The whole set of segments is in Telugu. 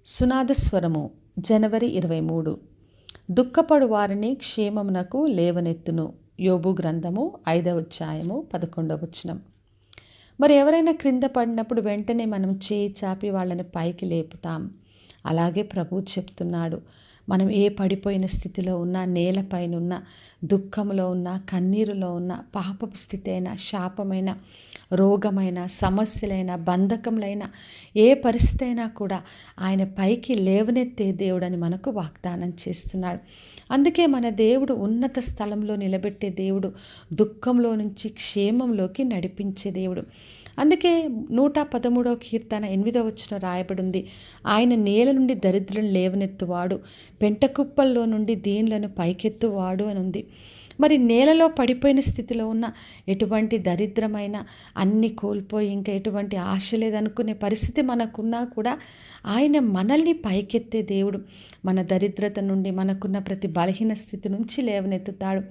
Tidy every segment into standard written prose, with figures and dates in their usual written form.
సునాదస్వరము జనవరి 23. దుఃఖపడు వారిని క్షేమమునకు లేవనెత్తును. యోబు గ్రంథము 5వ అధ్యాయము 11వ వచనం. మరి ఎవరైనా క్రింద పడినప్పుడు వెంటనే మనం చేయి చాపి వాళ్ళని పైకి లేపుతాం. అలాగే ప్రభువు చెప్తున్నాడు, మనం ఏ పడిపోయిన స్థితిలో ఉన్నా, నేలపైన ఉన్న, దుఃఖంలో ఉన్న, కన్నీరులో ఉన్న, పాపపు స్థితి అయినా, శాపమైన, రోగమైన, సమస్యలైన, బంధకములైన ఏ పరిస్థితి అయినా కూడా ఆయన పైకి లేవనెత్తే దేవుడని మనకు వాగ్దానం చేస్తున్నాడు. అందుకే మన దేవుడు ఉన్నత స్థలంలో నిలబెట్టే దేవుడు, దుఃఖంలో నుంచి క్షేమంలోకి నడిపించే దేవుడు. అందుకే 113వ కీర్తన 8వ వచనం రాయబడింది, ఆయన నేల నుండి దరిద్రులను లేవనెత్తువాడు, పెంటకుప్పల్లో నుండి దీనులను పైకెత్తువాడు అని ఉంది. మరి నేలలో పడిపోయిన స్థితిలో ఉన్న, ఎటువంటి దరిద్రమైన, అన్ని కోల్పోయి ఇంకా ఎటువంటి ఆశ లేదనుకునే పరిస్థితి మనకున్నా కూడా ఆయన మనల్ని పైకెత్తే దేవుడు. మన దరిద్రత నుండి, మనకున్న ప్రతి బలహీన స్థితి నుంచి లేవనెత్తుతాడు.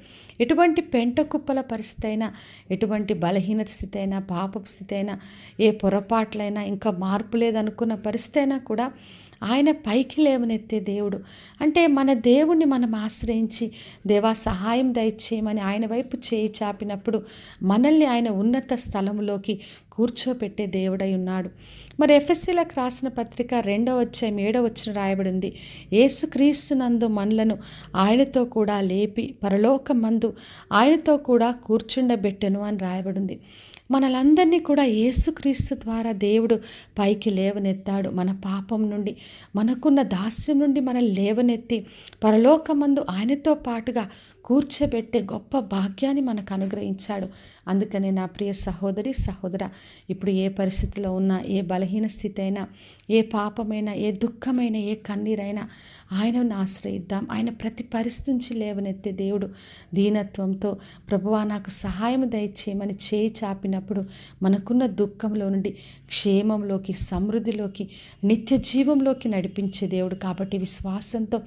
ఎటువంటి పెంట కుప్పల పరిస్థితి అయినా, ఎటువంటి బలహీన స్థితి అయినా, పాపపు స్థితి అయినా, ఏ పొరపాట్లైనా, ఇంకా మార్పు లేదనుకున్న పరిస్థితి అయినా కూడా ఆయన పైకి లేవనెత్తే దేవుడు. అంటే మన దేవుణ్ణి మనం ఆశ్రయించి, దేవా సహాయం దయచేయమని ఆయన వైపు చేయి చాపినప్పుడు మనల్ని ఆయన ఉన్నత స్థలంలోకి కూర్చోపెట్టే దేవుడై ఉన్నాడు. మరి ఎఫెసీలకు రాసిన పత్రిక 2వ అధ్యాయం 7వ వచనం రాయబడింది, యేసుక్రీస్తునందు మనలను ఆయనతో కూడా లేపి పరలోకమందు ఆయనతో కూడా కూర్చుండబెట్టెను అని రాయబడింది. మనలందరినీ కూడా యేసుక్రీస్తు ద్వారా దేవుడు పైకి లేవనెత్తాడు. మన పాపం నుండి, మనకున్న దాస్యం నుండి మనల్ని లేవనెత్తి పరలోకమందు ఆయనతో పాటుగా కూర్చోబెట్టే గొప్ప భాగ్యాన్ని మనకు అనుగ్రహించాడు. అందుకనే నా ప్రియ సహోదరి సహోదర, ఇప్పుడు ఏ పరిస్థితిలో ఉన్నా, ఏ బలహీన స్థితి అయినా, ఏ పాపమైనా, ఏ దుఃఖమైనా, ఏ కన్నీరైనా ఆయనను ఆశ్రయిద్దాం. ఆయన ప్రతి పరిస్థితి నుంచి లేవనెత్తే దేవుడు. దీనత్వంతో ప్రభువా నాకు సహాయం దయచేయమని చేయి చాపినప్పుడు మనకున్న దుఃఖంలో నుండి క్షేమంలోకి, సమృద్ధిలోకి, నిత్య జీవంలోకి నడిపించే దేవుడు. కాబట్టి విశ్వాసంతో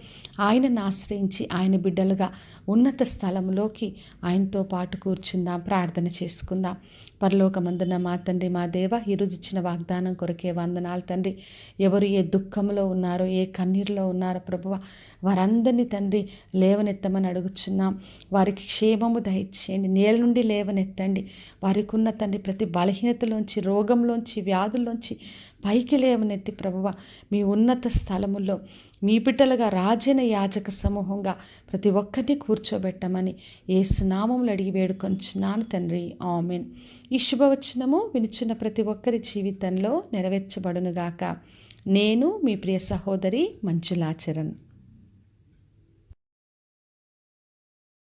ఆయనను ఆశ్రయించి ఆయన బిడ్డలుగా ఉన్నత స్థలంలోకి ఆయనతో పాటు కూర్చుందాం, ప్రార్థన చేసుకుందాం. పరలోకమందున్న మా తండ్రి, మా దేవ, ఈరోజు ఇచ్చిన వాగ్దానం కొరకే వందనాలు తండ్రి. ఎవరు ఏ దుఃఖంలో ఉన్నారో, ఏ కన్నీరులో ఉన్నారో ప్రభువ, వారందరినీ తండ్రి లేవనెత్తమని అడుగుచున్నాం. వారికి క్షేమము దయచేయండి, నేల నుండి లేవనెత్తండి. వారికి ఉన్న తండ్రి ప్రతి బలహీనతలోంచి, రోగంలోంచి, వ్యాధుల్లోంచి పైకి లేవనెత్తి ప్రభువ మీ ఉన్నత స్థలములో మీ బిడ్డలుగా రాజైన యాజక సమూహంగా ప్రతి ఒక్కరిని కూర్చోబెట్టమని యేసు నామములో అడిగి వేడుకొంచున్నాను తండ్రి, ఆమేన్. ఈ శుభవచనము వినుచున్న ప్రతి ఒక్కరి జీవితంలో నెరవేర్చబడునుగాక. నేను మీ ప్రియ సహోదరి మంజులా చరణ్.